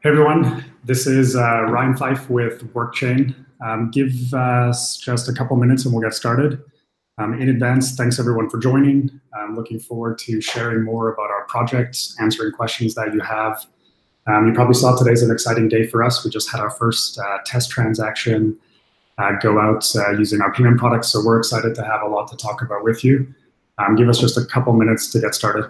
Hey everyone, this is Ryan Fyfe with WorkChain. Give us just a couple minutes and we'll get started. In advance, thanks everyone for joining. I'm looking forward to sharing more about our projects, answering questions that you have. You probably saw today's an exciting day for us. We just had our first test transaction go out using our payment products, so we're excited to have a lot to talk about with you. Give us just a couple minutes to get started.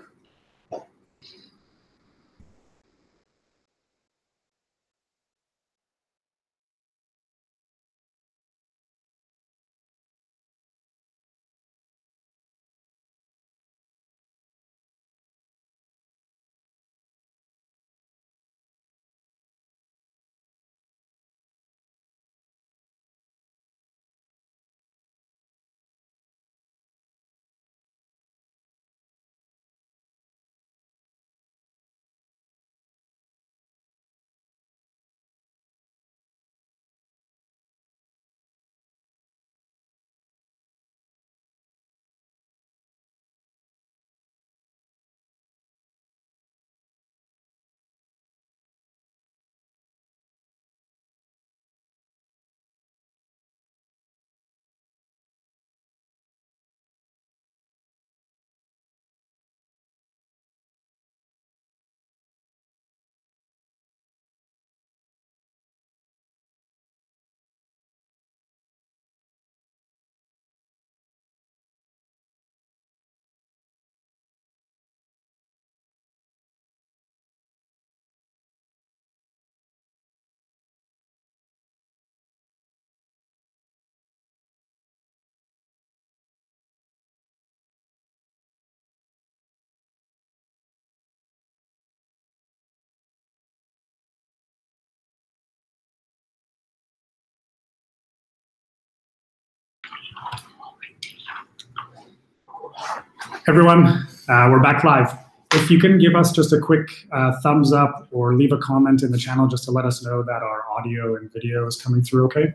Everyone, we're back live. If you can give us just a quick thumbs up or leave a comment in the channel just to let us know that our audio and video is coming through okay.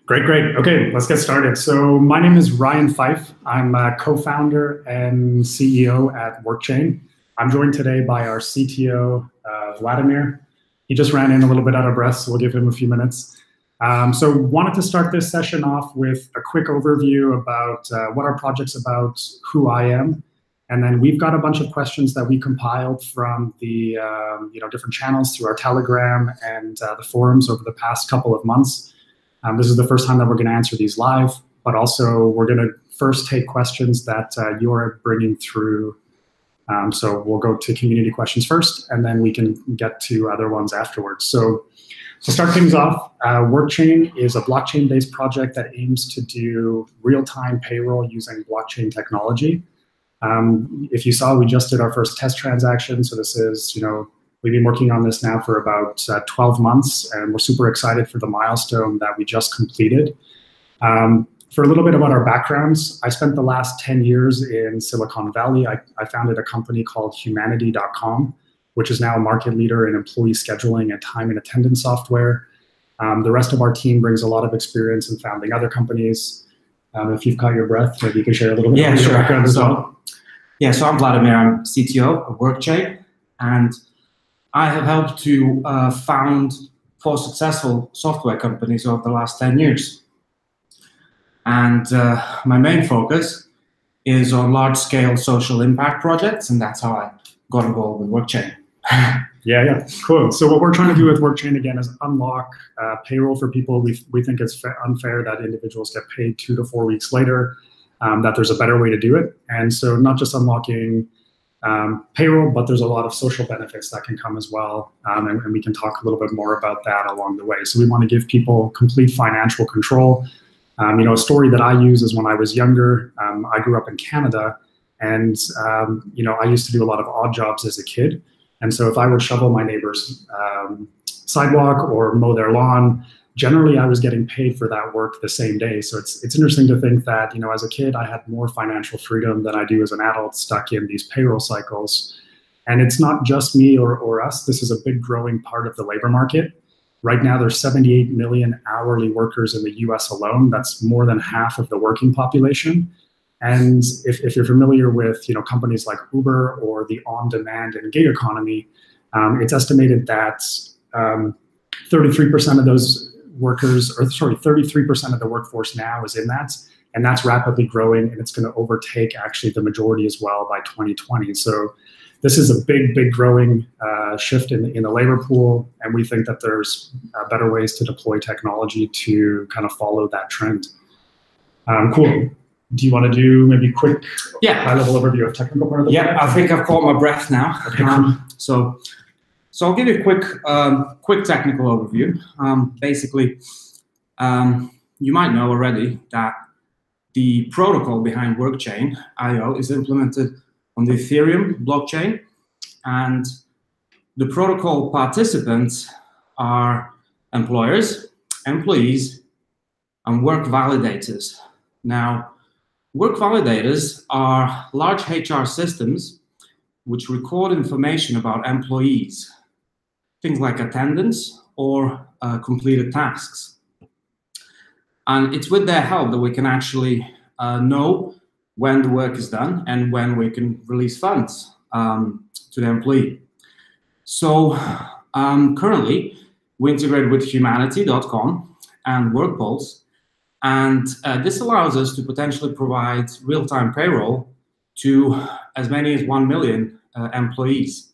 Great. Okay, let's get started. So my name is Ryan Fyfe. I'm a co-founder and CEO at WorkChain. I'm joined today by our CTO, Vladimir. He just ran in a little bit out of breath, so we'll give him a few minutes. So wanted to start this session off with a quick overview about what our project's about, who I am, and then we've got a bunch of questions that we compiled from the different channels through our Telegram and the forums over the past couple of months. This is the first time that we're going to answer these live, but also we're going to first take questions that you're bringing through. So we'll go to community questions first, and then we can get to other ones afterwards. So to start things off, WorkChain is a blockchain-based project that aims to do real-time payroll using blockchain technology. If you saw, we just did our first test transaction. So this is, we've been working on this now for about 12 months, and we're super excited for the milestone that we just completed. For a little bit about our backgrounds, I spent the last 10 years in Silicon Valley. I founded a company called Humanity.com, which is now a market leader in employee scheduling and time and attendance software. The rest of our team brings a lot of experience in founding other companies. If you've caught your breath, maybe you can share a little bit about your background as well. Yeah, so I'm Vladimir, I'm CTO of WorkChain, and I have helped to found 4 successful software companies over the last 10 years. And my main focus is on large-scale social impact projects, and that's how I got involved with WorkChain. Yeah, cool. So what we're trying to do with WorkChain, again, is unlock payroll for people. We think it's unfair that individuals get paid 2 to 4 weeks later, that there's a better way to do it. And so not just unlocking payroll, but there's a lot of social benefits that can come as well, and we can talk a little bit more about that along the way. So we want to give people complete financial control. A story that I use is when I was younger, I grew up in Canada, and I used to do a lot of odd jobs as a kid. And so if I would shovel my neighbor's sidewalk or mow their lawn, generally I was getting paid for that work the same day. So it's interesting to think that, as a kid, I had more financial freedom than I do as an adult stuck in these payroll cycles. And it's not just me or us. This is a big growing part of the labor market. Right now, there's 78 million hourly workers in the US alone. That's more than half of the working population. And if you're familiar with companies like Uber or the on-demand and gig economy, it's estimated that 33% of those workers, 33% of the workforce now is in that, and that's rapidly growing, and it's going to overtake actually the majority as well by 2020. So this is a big growing shift in the labor pool, and we think that there's better ways to deploy technology to kind of follow that trend. Cool. Do you want to do maybe quick high-level overview of technical part of the project? I think I've caught my breath now. Okay, cool. So I'll give you a quick technical overview. Basically, you might know already that the protocol behind WorkChain IO is implemented on the Ethereum blockchain, and the protocol participants are employers, employees, and work validators. Now, work validators are large HR systems which record information about employees, things like attendance or completed tasks. And it's with their help that we can actually know when the work is done and when we can release funds to the employee. So currently, we integrate with humanity.com and WorkPulse, and this allows us to potentially provide real-time payroll to as many as 1 million employees.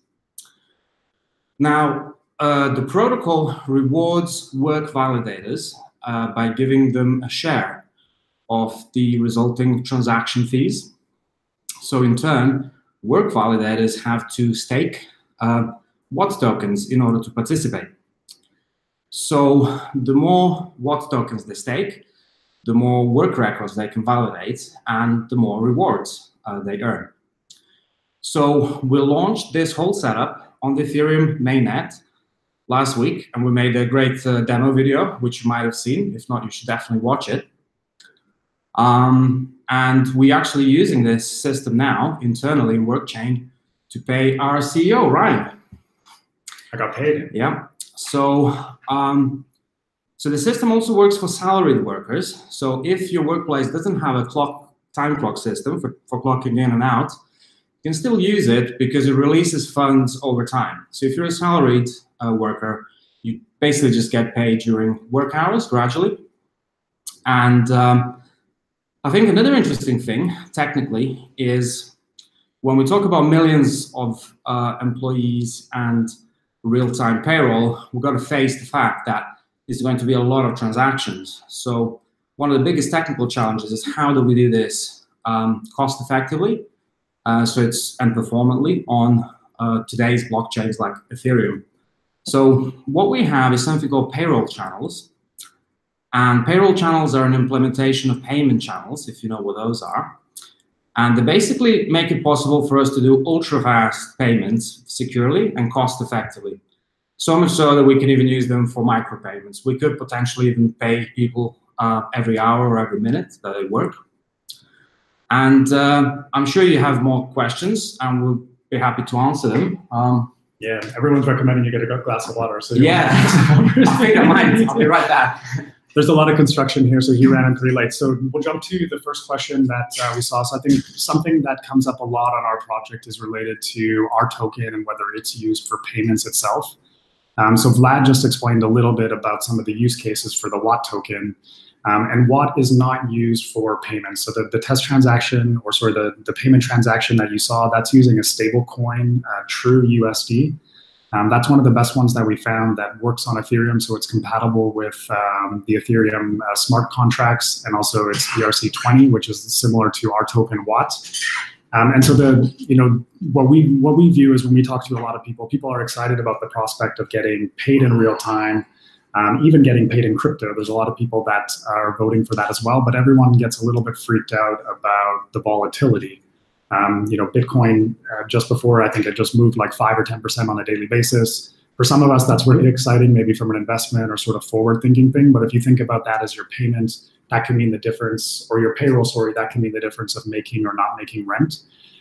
Now, the protocol rewards work validators by giving them a share of the resulting transaction fees. So in turn, work validators have to stake WAT tokens in order to participate. So the more WAT tokens they stake, the more work records they can validate, and the more rewards they earn. So we launched this whole setup on the Ethereum mainnet last week, and we made a great demo video, which you might have seen. If not, you should definitely watch it. And we're actually using this system now internally in WorkChain to pay our CEO, Ryan. I got paid. Yeah. So, so the system also works for salaried workers. So if your workplace doesn't have a time clock system for clocking in and out, you can still use it because it releases funds over time. So if you're a salaried worker, you basically just get paid during work hours gradually. And I think another interesting thing, technically, is when we talk about millions of employees and real-time payroll, we've got to face the fact that there's going to be a lot of transactions. So one of the biggest technical challenges is how do we do this cost-effectively and performantly on today's blockchains like Ethereum. So what we have is something called payroll channels. And payroll channels are an implementation of payment channels, if you know what those are. And they basically make it possible for us to do ultra-fast payments securely and cost-effectively. So much so that we can even use them for micropayments. We could potentially even pay people every hour or every minute that they work. And I'm sure you have more questions, and we'll be happy to answer them. Yeah, everyone's recommending you get a glass of water. So yeah, I think I might. I'll be right back. There's a lot of construction here, so he ran in pretty late. So we'll jump to the first question that we saw. So I think something that comes up a lot on our project is related to our token and whether it's used for payments itself. So Vlad just explained a little bit about some of the use cases for the WAT token. And WAT is not used for payments. So the test transaction, or sorry, the payment transaction that you saw, that's using a stable coin, True USD. That's one of the best ones that we found that works on Ethereum, so it's compatible with the Ethereum smart contracts, and also it's ERC20, which is similar to our token WAT. And so what we view is when we talk to a lot of people, people are excited about the prospect of getting paid in real time, even getting paid in crypto. There's a lot of people that are voting for that as well, but everyone gets a little bit freaked out about the volatility. Bitcoin just before, I think it just moved like 5 or 10% on a daily basis. For some of us, that's really exciting, maybe from an investment or sort of forward-thinking thing. But if you think about that as your payment, that can mean the difference, or your payroll, sorry, that can mean the difference of making or not making rent.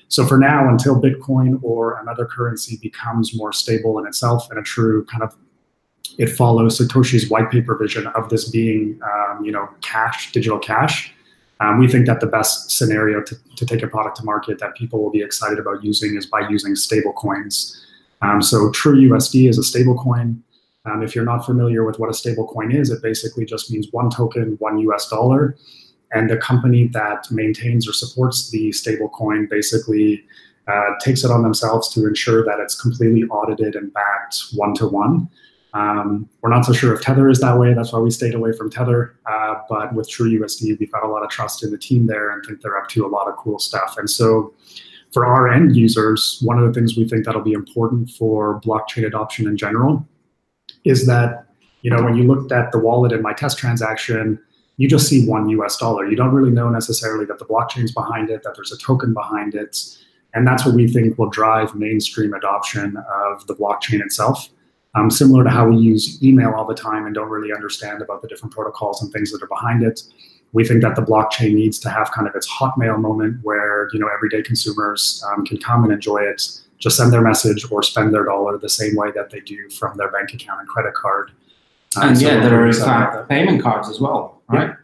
So for now, until Bitcoin or another currency becomes more stable in itself and a true kind of it follows Satoshi's white paper vision of this being, cash, digital cash. We think that the best scenario to take a product to market that people will be excited about using is by using stable coins. So TrueUSD is a stable coin. If you're not familiar with what a stable coin is, it basically just means one token, $1. And the company that maintains or supports the stable coin basically takes it on themselves to ensure that it's completely audited and backed one-to-one. We're not so sure if Tether is that way. That's why we stayed away from Tether. But with TrueUSD, we've got a lot of trust in the team there and think they're up to a lot of cool stuff. And so for our end users, one of the things we think that'll be important for blockchain adoption in general is that, when you looked at the wallet in my test transaction, you just see $1. You don't really know necessarily that the blockchain's behind it, that there's a token behind it. And that's what we think will drive mainstream adoption of the blockchain itself. Similar to how we use email all the time and don't really understand about the different protocols and things that are behind it. We think that the blockchain needs to have kind of its Hotmail moment where, everyday consumers can come and enjoy it, just send their message or spend their dollar the same way that they do from their bank account and credit card. And so there are in fact payment cards as well, right?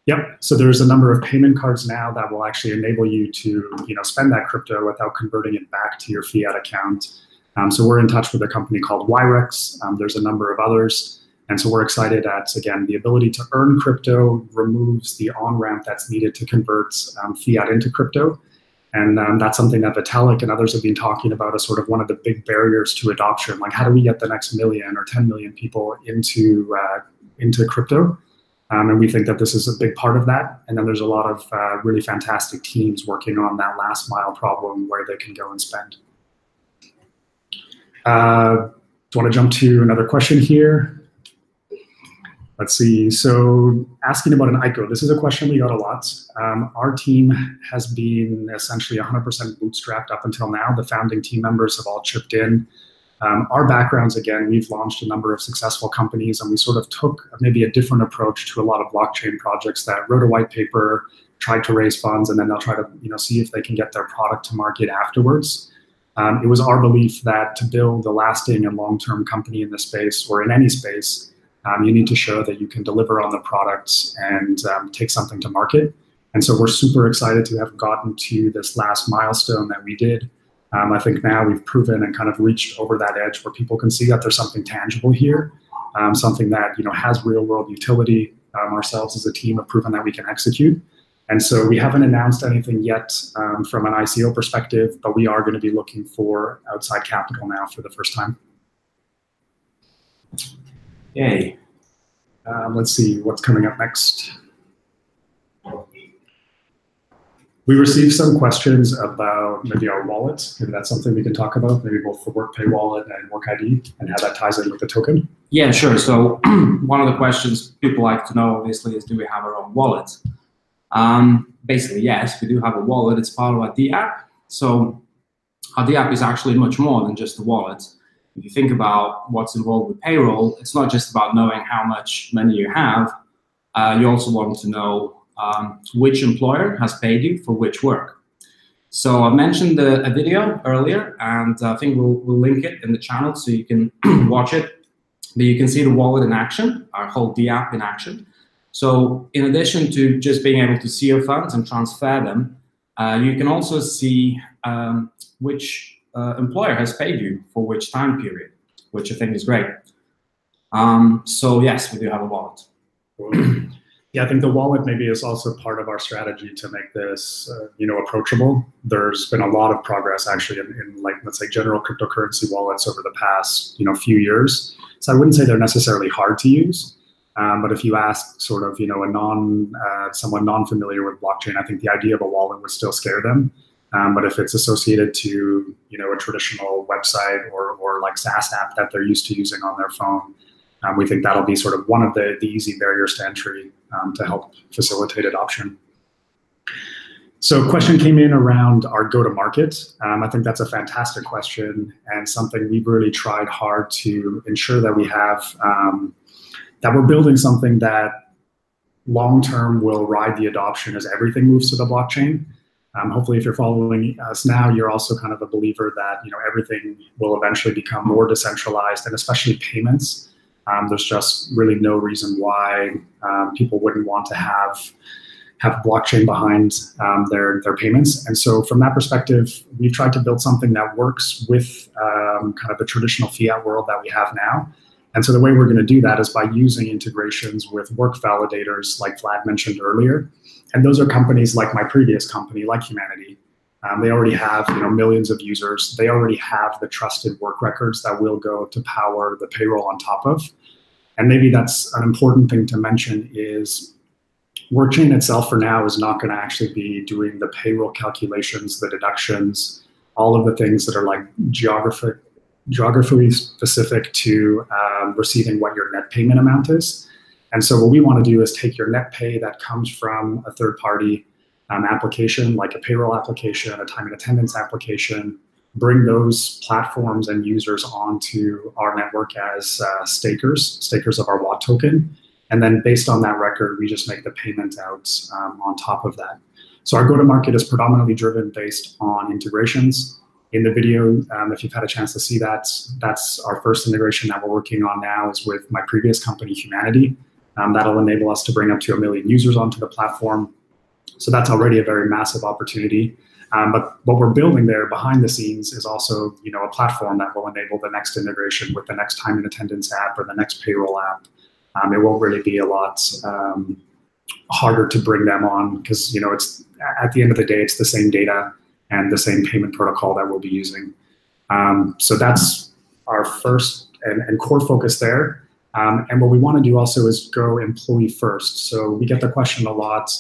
Yep. So there's a number of payment cards now that will actually enable you to, spend that crypto without converting it back to your fiat account. So we're in touch with a company called Wirex. There's a number of others. And so we're excited at, again, the ability to earn crypto removes the on-ramp that's needed to convert fiat into crypto. And that's something that Vitalik and others have been talking about as sort of one of the big barriers to adoption. Like, how do we get the next 1 million or 10 million people into crypto? And we think that this is a big part of that. And then there's a lot of really fantastic teams working on that last mile problem where they can go and spend. Do you want to jump to another question here? Let's see. So asking about an ICO, this is a question we got a lot. Our team has been essentially 100% bootstrapped up until now. The founding team members have all chipped in. Our backgrounds, again, we've launched a number of successful companies, and we sort of took maybe a different approach to a lot of blockchain projects that wrote a white paper, tried to raise funds, and then they'll try to see if they can get their product to market afterwards. It was our belief that to build a lasting and long-term company in this space or in any space, you need to show that you can deliver on the products and take something to market. And so we're super excited to have gotten to this last milestone that we did. I think now we've proven and kind of reached over that edge where people can see that there's something tangible here, something that has real-world utility. Ourselves as a team have proven that we can execute. And so we haven't announced anything yet from an ICO perspective, but we are going to be looking for outside capital now for the first time. Yay. Let's see what's coming up next. We received some questions about maybe our wallet. Maybe that's something we can talk about, maybe both the WorkPay wallet and WorkID and how that ties in with the token. Yeah, sure. So one of the questions people like to know, obviously, is do we have our own wallet? Basically, yes, we do have a wallet. It's part of our DApp. So our DApp is actually much more than just a wallet. If you think about what's involved with payroll, it's not just about knowing how much money you have. You also want to know which employer has paid you for which work. So I mentioned a video earlier, and I think we'll link it in the channel so you can watch it. But you can see the wallet in action, our whole DApp in action. So in addition to just being able to see your funds and transfer them, you can also see which employer has paid you for which time period, which I think is great. So yes, we do have a wallet. Yeah, I think the wallet maybe is also part of our strategy to make this, approachable. There's been a lot of progress actually in like, let's say, general cryptocurrency wallets over the past, few years. So I wouldn't say they're necessarily hard to use. But if you ask sort of, someone non-familiar with blockchain, I think the idea of a wallet would still scare them. But if it's associated to, a traditional website or like SaaS app that they're used to using on their phone, we think that'll be sort of one of the easy barriers to entry to help facilitate adoption. So a question came in around our go-to-market. I think that's a fantastic question and something we've really tried hard to ensure that we have, that we're building something that long-term will ride the adoption as everything moves to the blockchain. Hopefully, if you're following us now, you're also kind of a believer that everything will eventually become more decentralized, and especially payments. There's just really no reason why people wouldn't want to have blockchain behind their payments. And so from that perspective, we've tried to build something that works with kind of the traditional fiat world that we have now. And so the way we're going to do that is by using integrations with work validators like Vlad mentioned earlier. And those are companies like my previous company, like Humanity. They already have millions of users. They already have the trusted work records that will go to power the payroll on top of. And maybe that's an important thing to mention is Workchain itself for now is not going to actually be doing the payroll calculations, the deductions, all of the things that are like geographically specific to receiving what your net payment amount is. And so what we want to do is take your net pay that comes from a third-party application, like a payroll application, a time and attendance application, bring those platforms and users onto our network as stakers of our Watt token. And then based on that record, we just make the payment out on top of that. So our go-to-market is predominantly driven based on integrations. In the video, if you've had a chance to see that, that's our first integration that we're working on now is with my previous company, Humanity. That'll enable us to bring up to 1 million users onto the platform. So that's already a very massive opportunity. But what we're building there behind the scenes is also a platform that will enable the next integration with the next time and attendance app or the next payroll app. It won't really be a lot harder to bring them on because it's at the end of the day, it's the same data and the same payment protocol that we'll be using. So that's our first and core focus there. And what we want to do also is go employee first. So we get the question a lot,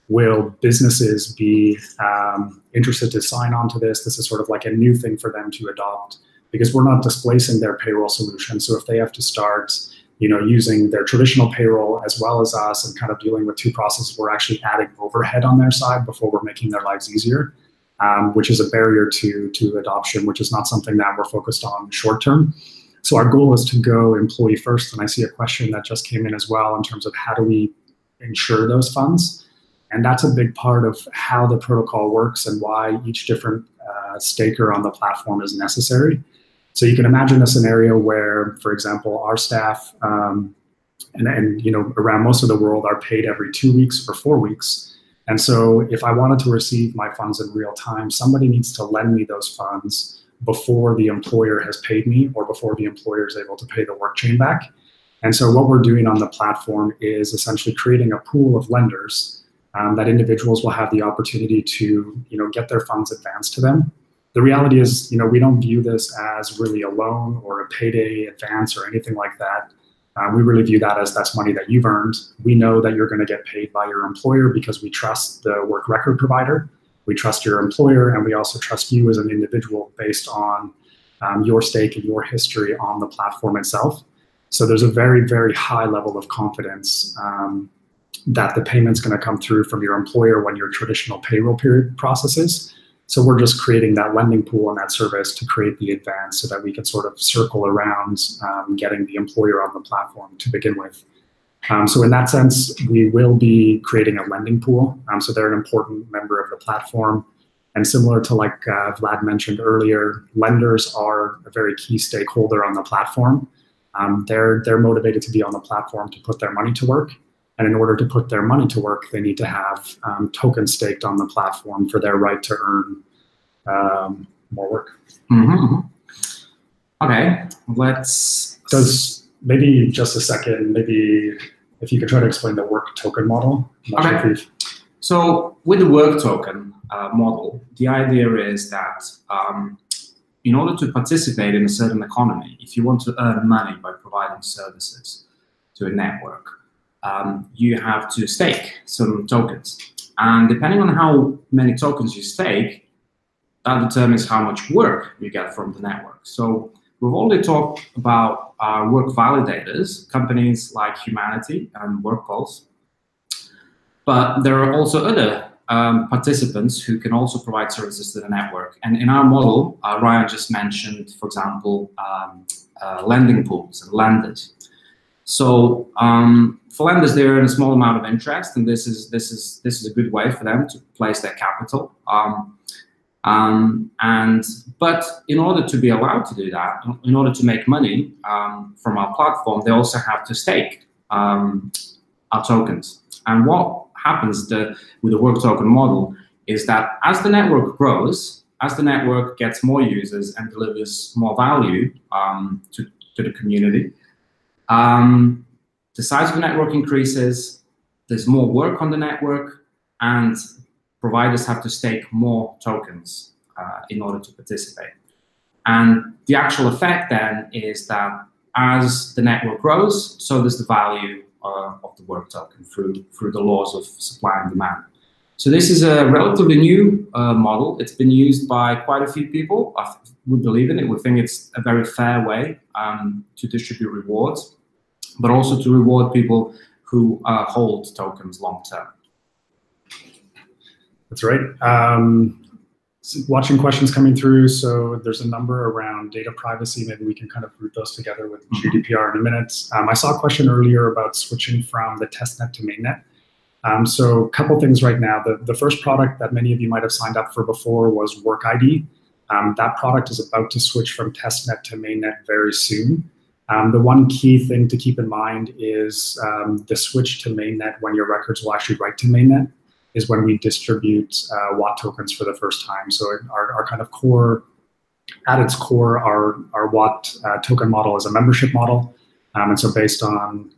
will businesses be interested to sign on to this? This is sort of like a new thing for them to adopt because we're not displacing their payroll solution. So if they have to start using their traditional payroll as well as us and kind of dealing with two processes, we're actually adding overhead on their side before we're making their lives easier, which is a barrier to adoption, which is not something that we're focused on short term. So our goal is to go employee first. And I see a question that just came in as well in terms of how do we ensure those funds? And that's a big part of how the protocol works and why each different staker on the platform is necessary. So you can imagine a scenario where, for example, our staff and around most of the world are paid every 2 weeks or 4 weeks. And so if I wanted to receive my funds in real time, somebody needs to lend me those funds before the employer has paid me or before the employer is able to pay the Workchain back. And so what we're doing on the platform is essentially creating a pool of lenders that individuals will have the opportunity to get their funds advanced to them. The reality is, we don't view this as really a loan or a payday advance or anything like that. We really view that as that's money that you've earned. We know that you're going to get paid by your employer because we trust the work record provider. We trust your employer, and we also trust you as an individual based on your stake and your history on the platform itself. So there's a very, very high level of confidence that the payment's going to come through from your employer when your traditional payroll period processes. So we're just creating that lending pool and that service to create the advance so that we can sort of circle around getting the employer on the platform to begin with. So in that sense, we will be creating a lending pool. So they're an important member of the platform. And similar to like Vlad mentioned earlier, lenders are a very key stakeholder on the platform. They're motivated to be on the platform to put their money to work. And in order to put their money to work, they need to have tokens staked on the platform for their right to earn more work. Mm-hmm. Okay, let's... Maybe just a second, maybe if you could try to explain the work token model. Okay. So with the work token model, the idea is that in order to participate in a certain economy, if you want to earn money by providing services to a network, you have to stake some tokens. And depending on how many tokens you stake, that determines how much work you get from the network. So we've already talked about work validators, companies like Humanity and WorkPulse. But there are also other participants who can also provide services to the network. And in our model, Ryan just mentioned, for example, lending pools and lenders. So for lenders, they earn a small amount of interest, and this is a good way for them to place their capital. But in order to be allowed to do that, in order to make money from our platform, they also have to stake our tokens. And what happens with the work token model is that as the network grows, as the network gets more users and delivers more value to the community, the size of the network increases, there's more work on the network, and providers have to stake more tokens in order to participate. And the actual effect then is that as the network grows, so does the value of the work token through the laws of supply and demand. So this is a relatively new model. It's been used by quite a few people. We believe in it. We think it's a very fair way to distribute rewards, but also to reward people who hold tokens long term. That's right. Watching questions coming through. So there's a number around data privacy. Maybe we can kind of group those together with GDPR in a minute. I saw a question earlier about switching from the testnet to mainnet. So a couple things right now. The first product that many of you might have signed up for before was Work ID. That product is about to switch from testnet to mainnet very soon. The one key thing to keep in mind is the switch to mainnet when your records will actually write to mainnet is when we distribute WAT tokens for the first time. So our kind of core, at its core, our WAT token model is a membership model. And so based on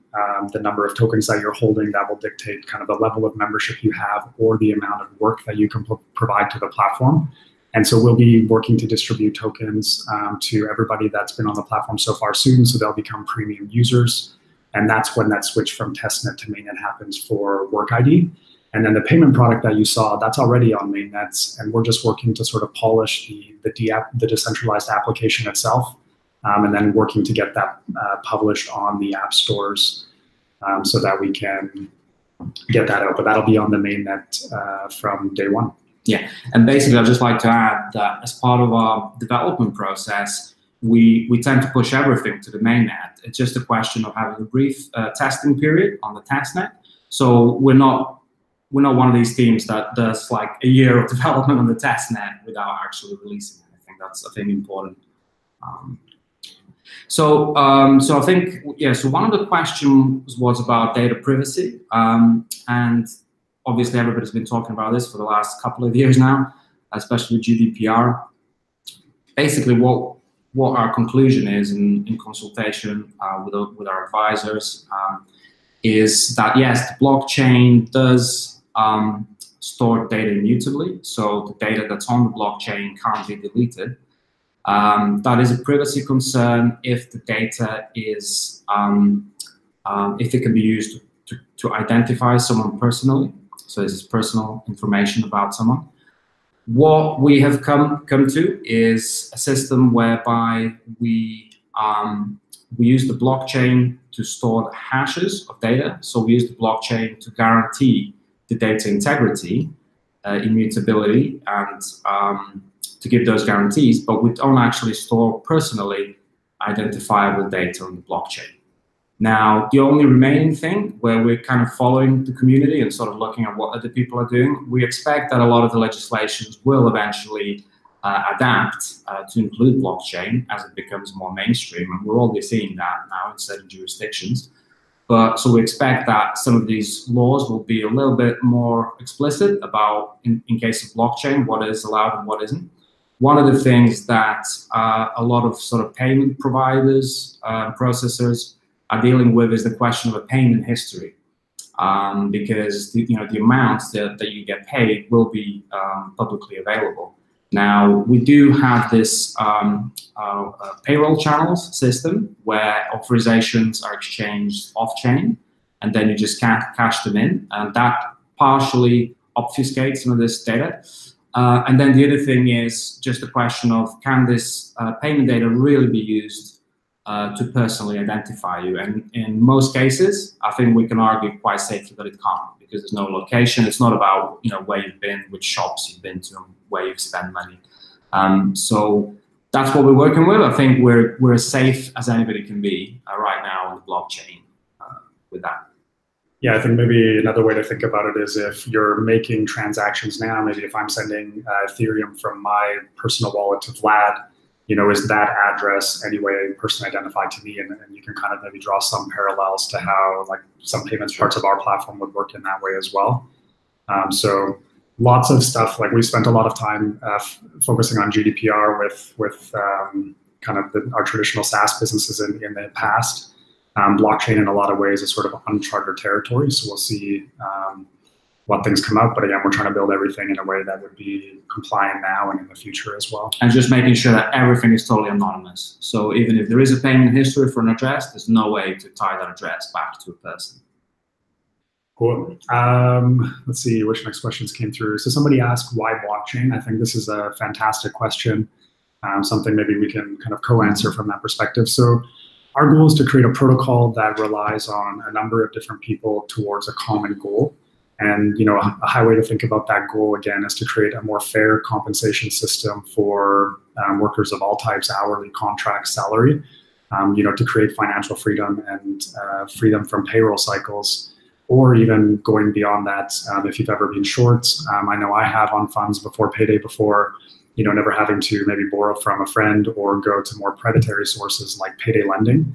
the number of tokens that you're holding, that will dictate kind of the level of membership you have or the amount of work that you can provide to the platform. And so we'll be working to distribute tokens to everybody that's been on the platform so far soon, so they'll become premium users. And that's when that switch from testnet to mainnet happens for Work ID. And then the payment product that you saw, that's already on mainnets, and we're just working to sort of polish the decentralized application itself, and then working to get that published on the app stores so that we can get that out. But that'll be on the mainnet from day one. Yeah, and basically I'd just like to add that as part of our development process, we tend to push everything to the mainnet. It's just a question of having a brief testing period on the testnet. So we're not one of these teams that does like a year of development on the testnet without actually releasing anything. That's, I think, important. So I think, yeah, so one of the questions was about data privacy. And obviously everybody's been talking about this for the last couple of years now, especially with GDPR. Basically what our conclusion is in consultation with our advisors is that, yes, the blockchain does store data immutably, so the data that's on the blockchain can't be deleted. That is a privacy concern if the data is, if it can be used to identify someone personally. So this is personal information about someone. What we have come to is a system whereby we use the blockchain to store the hashes of data. So we use the blockchain to guarantee the data integrity, immutability, and to give those guarantees, but we don't actually store personally identifiable data on the blockchain. Now, the only remaining thing where we're kind of following the community and sort of looking at what other people are doing, we expect that a lot of the legislations will eventually adapt to include blockchain as it becomes more mainstream, and we're already seeing that now in certain jurisdictions. But so we expect that some of these laws will be a little bit more explicit about, in case of blockchain, what is allowed and what isn't. One of the things that a lot of sort of payment providers, processors are dealing with is the question of a payment history, because the amounts that you get paid will be publicly available. Now, we do have this payroll channels system where authorizations are exchanged off-chain, and then you just cash them in, and that partially obfuscates some of this data. And then the other thing is just a question of, can this payment data really be used to personally identify you? And in most cases, I think we can argue quite safely that it can't, because there's no location. It's not about where you've been, which shops you've been to, and where you've spent money. So that's what we're working with. I think we're as safe as anybody can be right now on the blockchain with that. Yeah, I think maybe another way to think about it is if you're making transactions now, maybe if I'm sending Ethereum from my personal wallet to Vlad, is that address anyway person identified to me? And you can kind of maybe draw some parallels to how like some payments parts of our platform would work in that way as well. So lots of stuff, like we spent a lot of time focusing on GDPR with kind of our traditional SaaS businesses in the past. Blockchain in a lot of ways is sort of uncharted territory, so we'll see what things come out. But again, we're trying to build everything in a way that would be compliant now and in the future as well. And just making sure that everything is totally anonymous. So even if there is a payment history for an address, there's no way to tie that address back to a person. Cool. Let's see which next questions came through. So somebody asked, why blockchain? I think this is a fantastic question, something maybe we can kind of co-answer from that perspective. So our goal is to create a protocol that relies on a number of different people towards a common goal. And a high way to think about that goal, again, is to create a more fair compensation system for workers of all types, hourly, contract, salary, to create financial freedom and freedom from payroll cycles, or even going beyond that. If you've ever been short, I know I have on funds before payday before, never having to maybe borrow from a friend or go to more predatory sources like payday lending.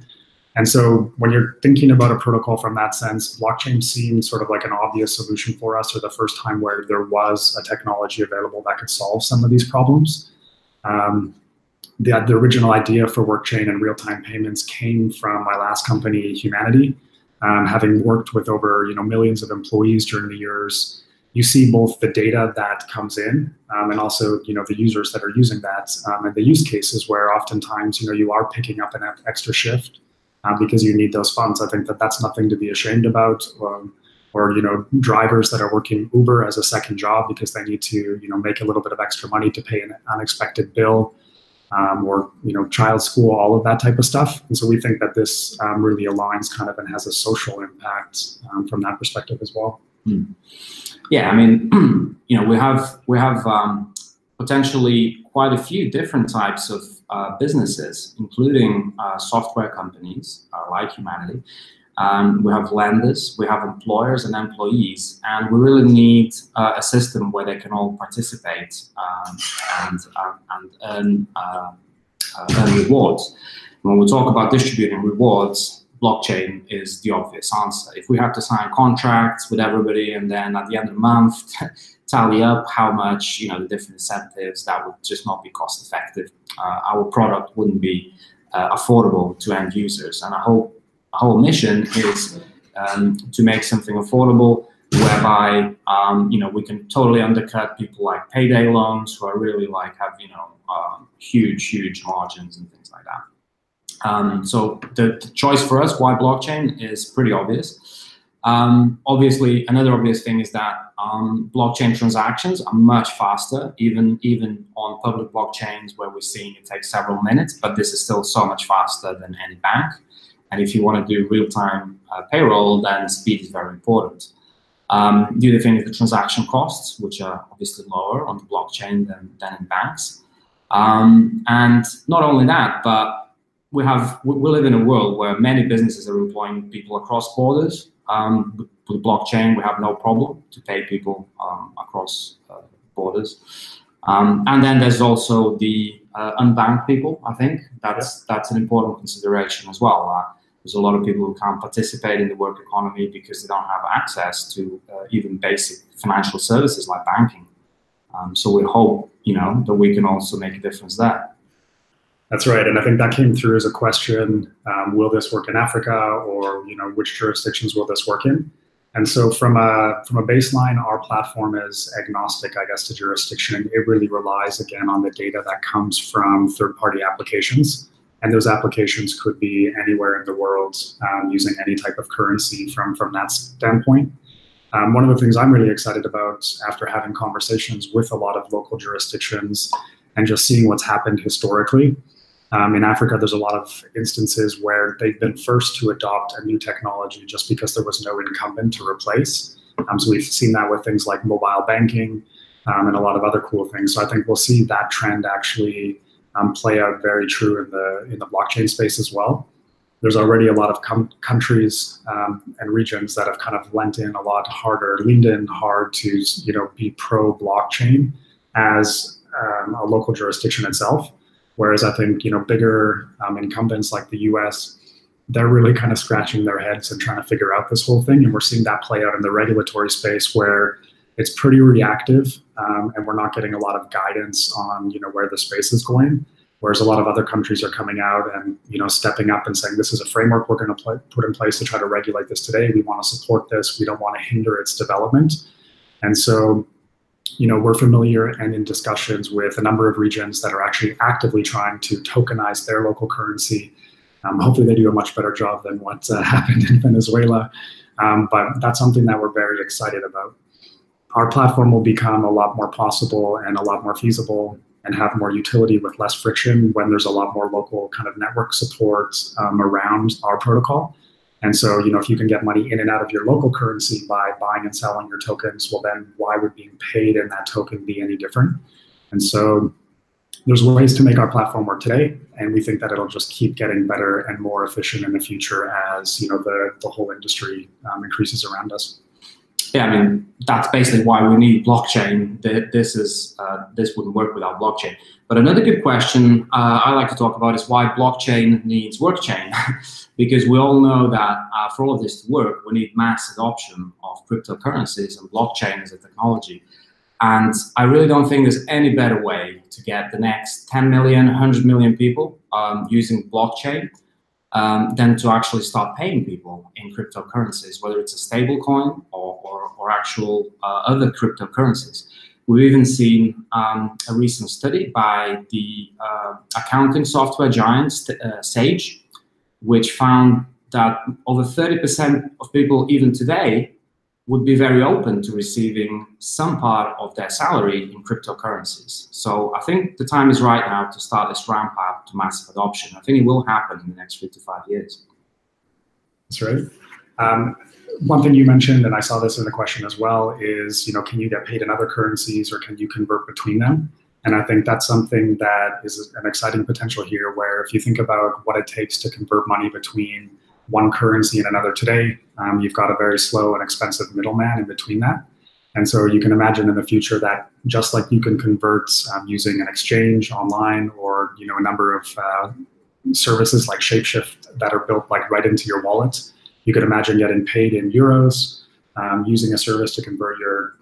And so when you're thinking about a protocol from that sense, blockchain seemed sort of like an obvious solution for us, or the first time where there was a technology available that could solve some of these problems. The original idea for Workchain and real-time payments came from my last company, Humanity. Having worked with over millions of employees during the years, you see both the data that comes in and also the users that are using that, and the use cases where oftentimes you are picking up an extra shift because you need those funds. I think that's nothing to be ashamed about. Or drivers that are working Uber as a second job because they need to make a little bit of extra money to pay an unexpected bill, or child school, all of that type of stuff. And so we think that this really aligns kind of and has a social impact from that perspective as well. Yeah, I mean, we have potentially quite a few different types of businesses, including software companies like Humanity. We have lenders, we have employers and employees, and we really need a system where they can all participate and earn rewards. When we talk about distributing rewards, blockchain is the obvious answer. If we have to sign contracts with everybody and then at the end of the month tally up how much, the different incentives, that would just not be cost effective. Our product wouldn't be affordable to end users. And our whole mission is to make something affordable whereby we can totally undercut people like payday loans who are really like have huge margins and things like that. So the choice for us, why blockchain, is pretty obvious. Obviously, another obvious thing is that blockchain transactions are much faster, even on public blockchains where we're seeing it takes several minutes, but this is still so much faster than any bank. And if you want to do real-time payroll, then speed is very important. The other thing is the transaction costs, which are obviously lower on the blockchain than in banks. And not only that, but we live in a world where many businesses are employing people across borders. With blockchain, we have no problem to pay people across borders. And then there's also the unbanked people. I think that's an important consideration as well. There's a lot of people who can't participate in the work economy because they don't have access to even basic financial services like banking. So we hope that we can also make a difference there. That's right, and I think that came through as a question, will this work in Africa, or which jurisdictions will this work in? And so from a baseline, our platform is agnostic, I guess, to jurisdiction. It really relies, again, on the data that comes from third-party applications, and those applications could be anywhere in the world using any type of currency from that standpoint. One of the things I'm really excited about after having conversations with a lot of local jurisdictions and just seeing what's happened historically. In Africa, there's a lot of instances where they've been first to adopt a new technology just because there was no incumbent to replace. So we've seen that with things like mobile banking and a lot of other cool things. So I think we'll see that trend actually play out very true in the blockchain space as well. There's already a lot of countries and regions that have kind of leaned in hard to be pro blockchain as a local jurisdiction itself. Whereas I think bigger incumbents like the US, they're really kind of scratching their heads and trying to figure out this whole thing. And we're seeing that play out in the regulatory space where it's pretty reactive, and we're not getting a lot of guidance on where the space is going. Whereas a lot of other countries are coming out and stepping up and saying, this is a framework we're going to put in place to try to regulate this today. We want to support this. We don't want to hinder its development. And so, we're familiar and in discussions with a number of regions that are actually actively trying to tokenize their local currency. Hopefully they do a much better job than what happened in Venezuela. But that's something that we're very excited about. Our platform will become a lot more possible and a lot more feasible and have more utility with less friction when there's a lot more local kind of network support around our protocol. And so, if you can get money in and out of your local currency by buying and selling your tokens, well, then why would being paid in that token be any different? And so there's ways to make our platform work today, and we think that it'll just keep getting better and more efficient in the future as the whole industry increases around us. Yeah, I mean, that's basically why we need blockchain. This wouldn't work without blockchain. But another good question I like to talk about is why blockchain needs workchain. Because we all know that for all of this to work, we need mass adoption of cryptocurrencies and blockchain as a technology. And I really don't think there's any better way to get the next 10 million, 100 million people using blockchain than to actually start paying people in cryptocurrencies, whether it's a stable coin or actual other cryptocurrencies. We've even seen a recent study by the accounting software giant Sage, which found that over 30% of people even today would be very open to receiving some part of their salary in cryptocurrencies. So I think the time is right now to start this ramp up to massive adoption. I think it will happen in the next 3 to 5 years. That's right. One thing you mentioned, and I saw this in the question as well, is can you get paid in other currencies or can you convert between them? And I think that's something that is an exciting potential here, where if you think about what it takes to convert money between one currency and another today, you've got a very slow and expensive middleman in between that. And so you can imagine in the future that just like you can convert using an exchange online or a number of services like Shapeshift that are built like right into your wallet, you could imagine getting paid in euros, using a service to convert your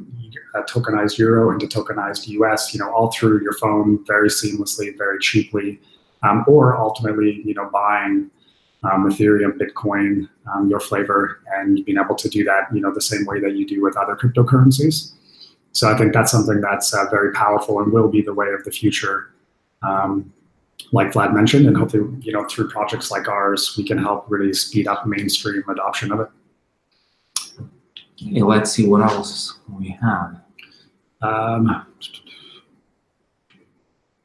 tokenized euro into tokenized US, all through your phone very seamlessly, very cheaply, or ultimately, buying Ethereum, Bitcoin, your flavor, and being able to do that, the same way that you do with other cryptocurrencies. So I think that's something that's very powerful and will be the way of the future, like Vlad mentioned, and hopefully, through projects like ours, we can help really speed up mainstream adoption of it. Okay, let's see what else we have.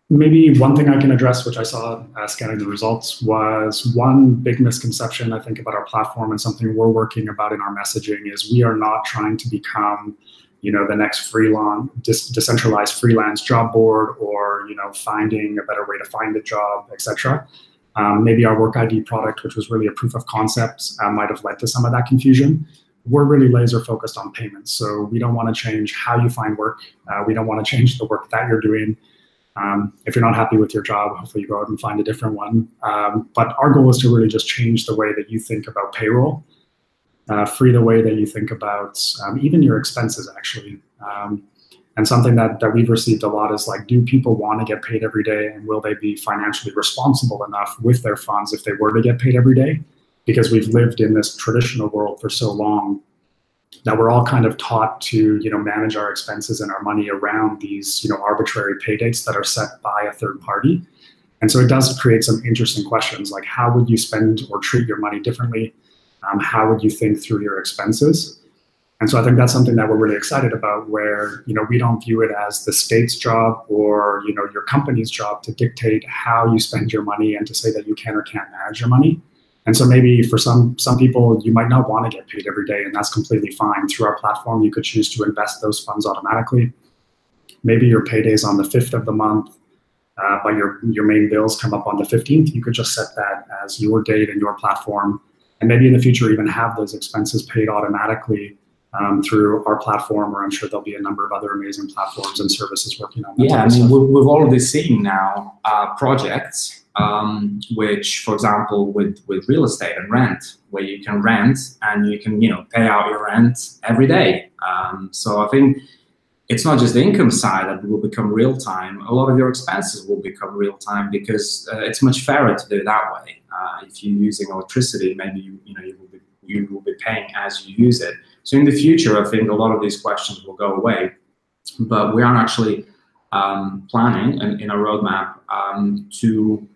Maybe one thing I can address, which I saw scanning the results, was one big misconception I think about our platform, and something we're working about in our messaging is we are not trying to become, the next decentralized freelance job board, or finding a better way to find a job, etc. Maybe our Work ID product, which was really a proof of concept, might have led to some of that confusion. We're really laser focused on payments, so we don't want to change how you find work. We don't want to change the work that you're doing. If you're not happy with your job, hopefully you go out and find a different one. But our goal is to really just change the way that you think about payroll, free the way that you think about even your expenses, actually. And something that we've received a lot is like, do people want to get paid every day, and will they be financially responsible enough with their funds if they were to get paid every day? Because we've lived in this traditional world for so long that we're all kind of taught to, manage our expenses and our money around these, arbitrary pay dates that are set by a third party. And so it does create some interesting questions, like how would you spend or treat your money differently? How would you think through your expenses? And so I think that's something that we're really excited about, where, we don't view it as the state's job or, your company's job to dictate how you spend your money and to say that you can or can't manage your money. And so maybe for some people, you might not want to get paid every day, and that's completely fine. Through our platform, you could choose to invest those funds automatically. Maybe your payday is on the 5th of the month. but your main bills come up on the 15th, you could just set that as your date and your platform, and maybe in the future even have those expenses paid automatically through our platform, or I'm sure there'll be a number of other amazing platforms and services working on that. Yeah, I mean, we've already seen now projects which, for example, with real estate and rent, where you can rent and you can, pay out your rent every day. So I think it's not just the income side that will become real time. A lot of your expenses will become real time, because it's much fairer to do it that way. If you're using electricity, maybe you will be paying as you use it. So in the future, I think a lot of these questions will go away. But we are actually planning in a roadmap to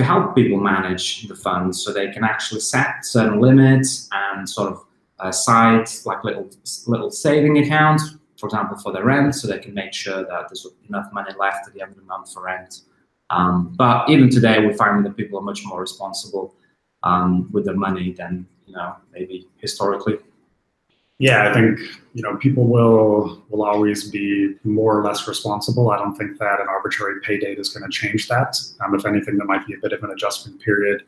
help people manage the funds, so they can actually set certain limits and sort of side like little saving accounts, for example, for their rent, so they can make sure that there's enough money left at the end of the month for rent. But even today, we're finding that people are much more responsible with their money than maybe historically. Yeah, I think people will always be more or less responsible. I don't think that an arbitrary pay date is going to change that. If anything, there might be a bit of an adjustment period.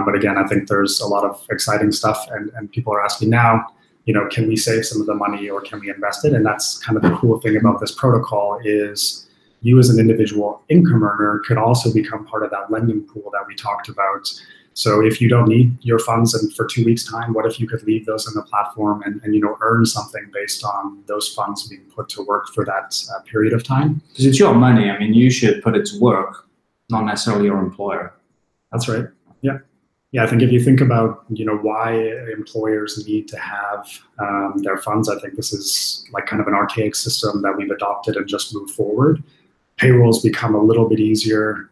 But again, I think there's a lot of exciting stuff, and people are asking now, can we save some of the money or can we invest it? And that's kind of the cool thing about this protocol is you as an individual income earner could also become part of that lending pool that we talked about. So if you don't need your funds and for 2 weeks' time, what if you could leave those in the platform and earn something based on those funds being put to work for that period of time? Because it's your money. I mean, you should put it to work, not necessarily your employer. That's right. Yeah. Yeah, I think if you think about why employers need to have their funds, I think this is like kind of an archaic system that we've adopted and just moved forward. Payrolls become a little bit easier.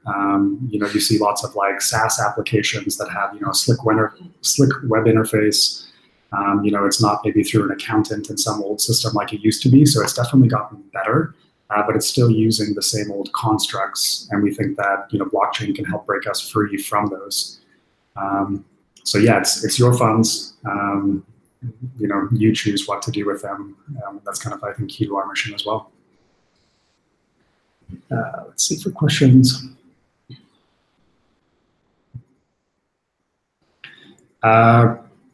You see lots of like SaaS applications that have slick web interface. It's not maybe through an accountant in some old system like it used to be. So it's definitely gotten better, but it's still using the same old constructs. And we think that blockchain can help break us free from those. So yeah, it's your funds. You choose what to do with them. That's kind of, I think, key to our mission as well. Let's see for questions.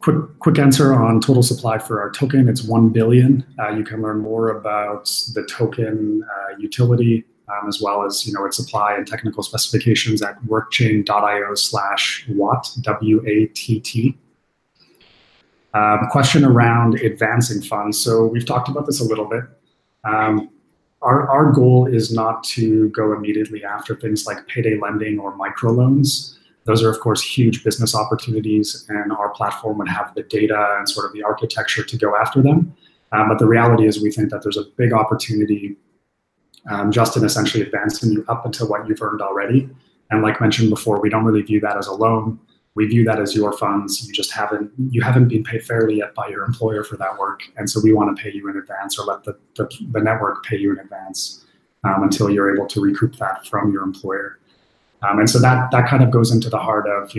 Quick answer on total supply for our token. It's 1 billion. You can learn more about the token utility as well as its supply and technical specifications at workchain.io/watt, W-A-T-T. Question around advancing funds. So we've talked about this a little bit. Our goal is not to go immediately after things like payday lending or microloans. Those are, of course, huge business opportunities, and our platform would have the data and sort of the architecture to go after them. But the reality is we think that there's a big opportunity just in essentially advancing you up until what you've earned already. And like mentioned before, we don't really view that as a loan. We view that as your funds. You haven't been paid fairly yet by your employer for that work. And so we want to pay you in advance, or let the network pay you in advance until you're able to recoup that from your employer. And so that kind of goes into the heart of,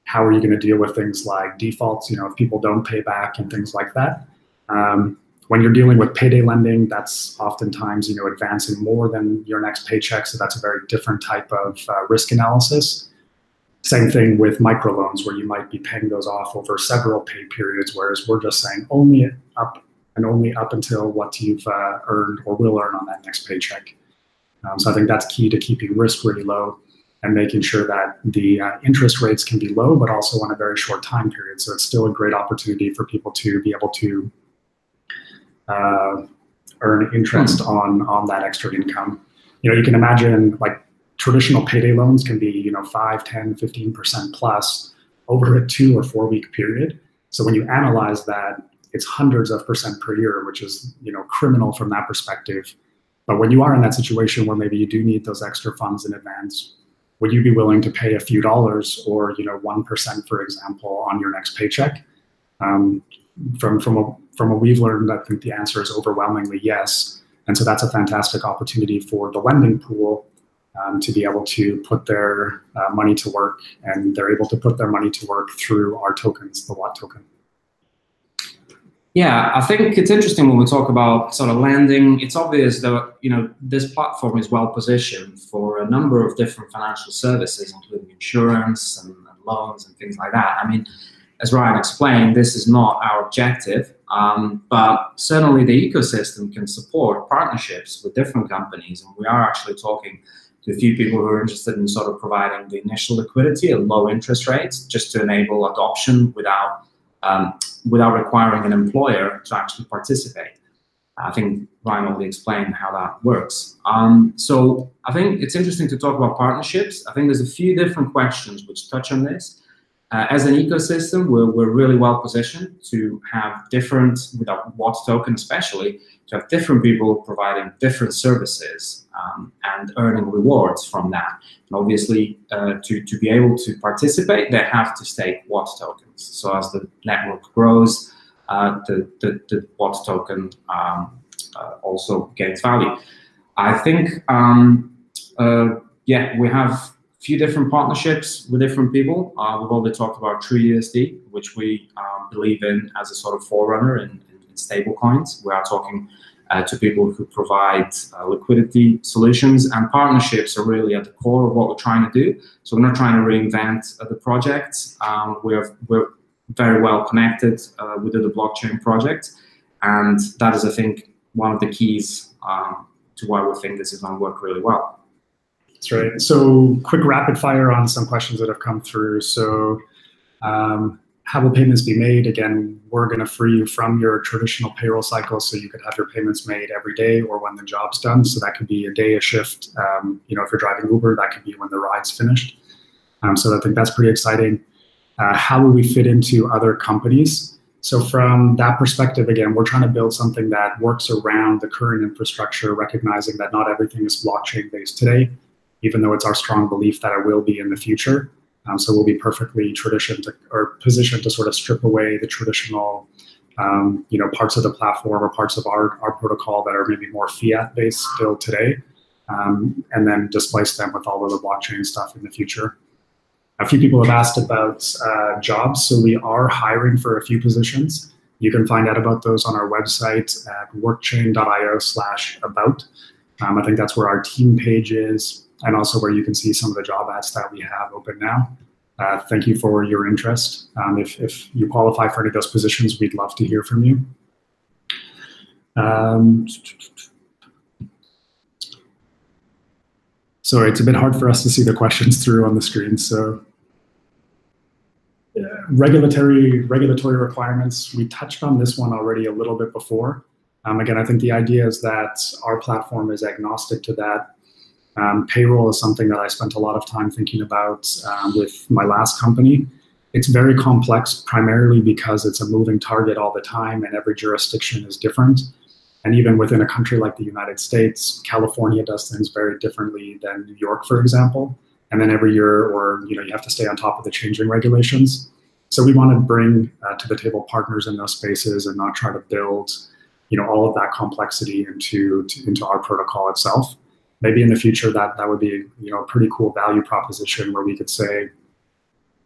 how are you going to deal with things like defaults, if people don't pay back and things like that. When you're dealing with payday lending, that's oftentimes, advancing more than your next paycheck. So that's a very different type of risk analysis. Same thing with microloans, where you might be paying those off over several pay periods, whereas we're just saying only up until what you've earned or will earn on that next paycheck. So I think that's key to keeping risk really low and making sure that the interest rates can be low, but also on a very short time period. So it's still a great opportunity for people to be able to earn interest on that extra income. You can imagine like traditional payday loans can be 5, 10, 15% plus over a 2 or 4 week period. So when you analyze that, it's hundreds of percent per year, which is criminal from that perspective. But when you are in that situation where maybe you do need those extra funds in advance, would you be willing to pay a few dollars or 1%, for example, on your next paycheck? From what we've learned, I think the answer is overwhelmingly yes. And so that's a fantastic opportunity for the lending pool to be able to put their money to work, and they're able to put their money to work through our tokens, the Watt token. Yeah, I think it's interesting when we talk about sort of lending. It's obvious that this platform is well positioned for a number of different financial services, including insurance and loans and things like that. I mean, as Ryan explained, this is not our objective, but certainly the ecosystem can support partnerships with different companies, and we are actually talking to a few people who are interested in sort of providing the initial liquidity at low interest rates, just to enable adoption without requiring an employer to actually participate. I think Ryan already explained how that works. So I think it's interesting to talk about partnerships. I think there's a few different questions which touch on this. As an ecosystem, we're really well positioned to have different, with our WAT token especially, to have different people providing different services and earning rewards from that. And obviously, to be able to participate, they have to stake WAT tokens. So as the network grows, the WAT token also gains value. I think, yeah, we have few different partnerships with different people. We've already talked about TrueUSD, which we believe in as a sort of forerunner in stable coins. We are talking to people who provide liquidity solutions, and partnerships are really at the core of what we're trying to do. So we're not trying to reinvent the project. We're very well connected with the blockchain project, and that is, I think, one of the keys to why we think this is going to work really well. That's right. So quick rapid fire on some questions that have come through. So how will payments be made? Again, we're going to free you from your traditional payroll cycle, so you could have your payments made every day or when the job's done. So that could be a day, a shift. If you're driving Uber, that could be when the ride's finished. So I think that's pretty exciting. How will we fit into other companies? So from that perspective, again, we're trying to build something that works around the current infrastructure, recognizing that not everything is blockchain-based today, even though it's our strong belief that it will be in the future. So we'll be perfectly positioned to sort of strip away the traditional, parts of the platform or parts of our protocol that are maybe more fiat-based still today, and then displace them with all of the blockchain stuff in the future. A few people have asked about jobs, so we are hiring for a few positions. You can find out about those on our website at workchain.io/about. I think that's where our team page is, and also where you can see some of the job ads that we have open now. Thank you for your interest. If you qualify for any of those positions, we'd love to hear from you. Sorry, it's a bit hard for us to see the questions through on the screen. So regulatory requirements, we touched on this one already a little bit before. Again, I think the idea is that our platform is agnostic to that. Payroll is something that I spent a lot of time thinking about with my last company. It's very complex, primarily because it's a moving target all the time, and every jurisdiction is different. And even within a country like the United States, California does things very differently than New York, for example. And then every year, you have to stay on top of the changing regulations. So we want to bring to the table partners in those spaces and not try to build, all of that complexity into our protocol itself. Maybe in the future that would be a pretty cool value proposition where we could say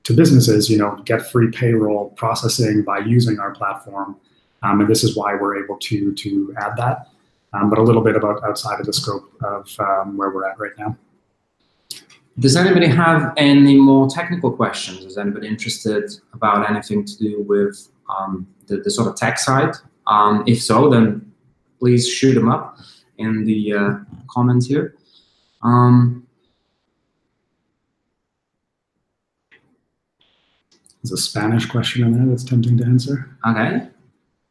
to businesses, get free payroll processing by using our platform, and this is why we're able to add that. But a little bit about outside of the scope of where we're at right now. Does anybody have any more technical questions? Is anybody interested about anything to do with the sort of tech side? If so, then please shoot them up in the comments here. There's a Spanish question in there that's tempting to answer. Okay.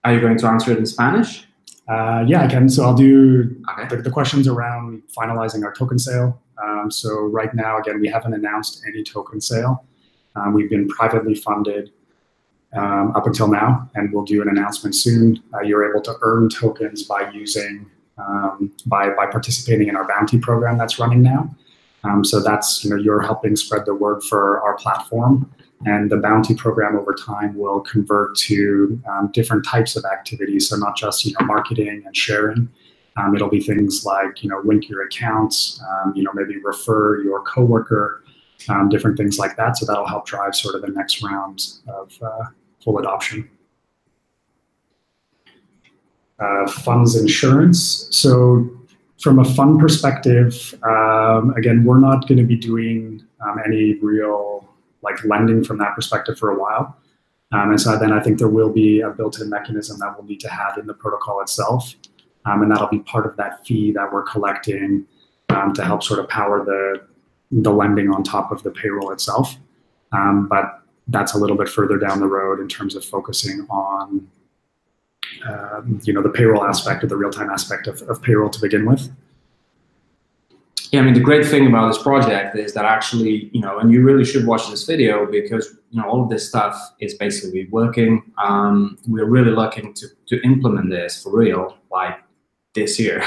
Are you going to answer it in Spanish? Yeah, I can. So I'll do the questions around finalizing our token sale. So right now, again, we haven't announced any token sale. We've been privately funded up until now, and we'll do an announcement soon. You're able to earn tokens by using, by participating in our bounty program that's running now. So that's, you're helping spread the word for our platform. And the bounty program over time will convert to different types of activities. So not just, marketing and sharing. It'll be things like, link your accounts, maybe refer your coworker, different things like that. So that'll help drive sort of the next round of full adoption. funds insurance. So from a fund perspective, again, we're not going to be doing any real like lending from that perspective for a while. And so then I think there will be a built-in mechanism that we'll need to have in the protocol itself. And that'll be part of that fee that we're collecting to help sort of power the lending on top of the payroll itself. But that's a little bit further down the road in terms of focusing on the payroll aspect or the real-time aspect of payroll to begin with. Yeah, I mean, the great thing about this project is that actually, and you really should watch this video because, all of this stuff is basically working. We're really looking to implement this for real, like this year.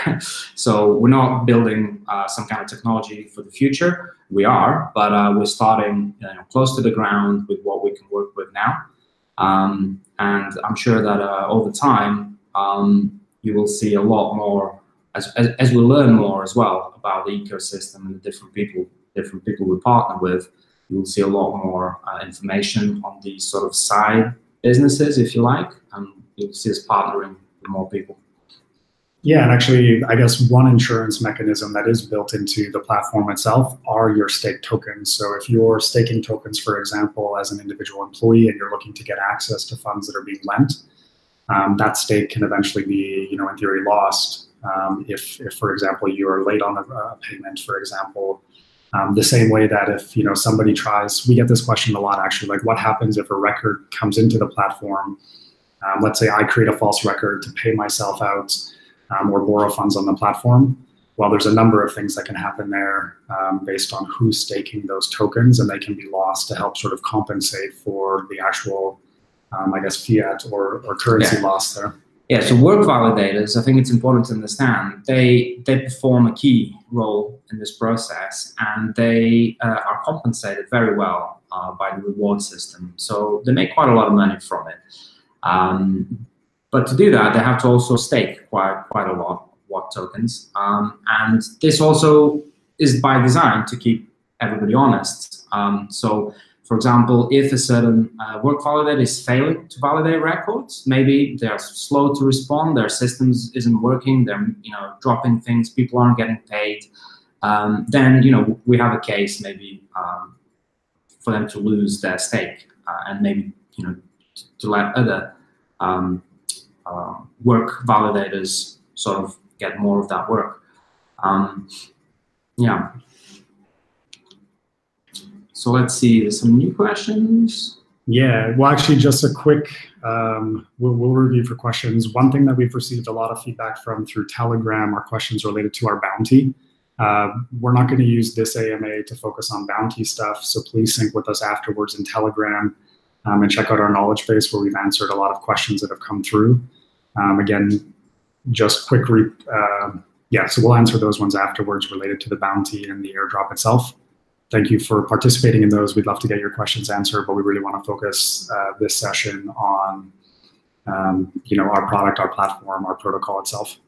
So we're not building some kind of technology for the future. We are, but we're starting close to the ground with what we can work with now. And I'm sure that over time, you will see a lot more as we learn more as well about the ecosystem and the different people we partner with. You will see a lot more information on these sort of side businesses, if you like, and you'll see us partnering with more people. Yeah, and actually, I guess one insurance mechanism that is built into the platform itself are your stake tokens. So if you're staking tokens, for example, as an individual employee and you're looking to get access to funds that are being lent, that stake can eventually be, in theory, lost if, for example, you are late on a payment, for example. The same way that if somebody tries, we get this question a lot actually, like what happens if a record comes into the platform? Let's say I create a false record to pay myself out or borrow funds on the platform. Well, there's a number of things that can happen there based on who's staking those tokens, and they can be lost to help sort of compensate for the actual, I guess, fiat or currency loss there. Yeah, so work validators, I think it's important to understand, they perform a key role in this process, and they are compensated very well by the reward system. So they make quite a lot of money from it. But to do that, they have to also stake quite a lot tokens. And this also is by design to keep everybody honest. So, for example, if a certain work validator is failing to validate records, maybe they're slow to respond, their systems isn't working, they're dropping things, people aren't getting paid, then we have a case maybe for them to lose their stake and maybe to let other work validators sort of get more of that work. Yeah. So let's see, there's some new questions. Yeah, well, actually, just a quick, we'll review for questions. One thing that we've received a lot of feedback from through Telegram are questions related to our bounty. We're not going to use this AMA to focus on bounty stuff, so please sync with us afterwards in Telegram and check out our knowledge base where we've answered a lot of questions that have come through. Again, just quick, so we'll answer those ones afterwards related to the bounty and the airdrop itself. Thank you for participating in those. We'd love to get your questions answered, but we really want to focus this session on our product, our platform, our protocol itself.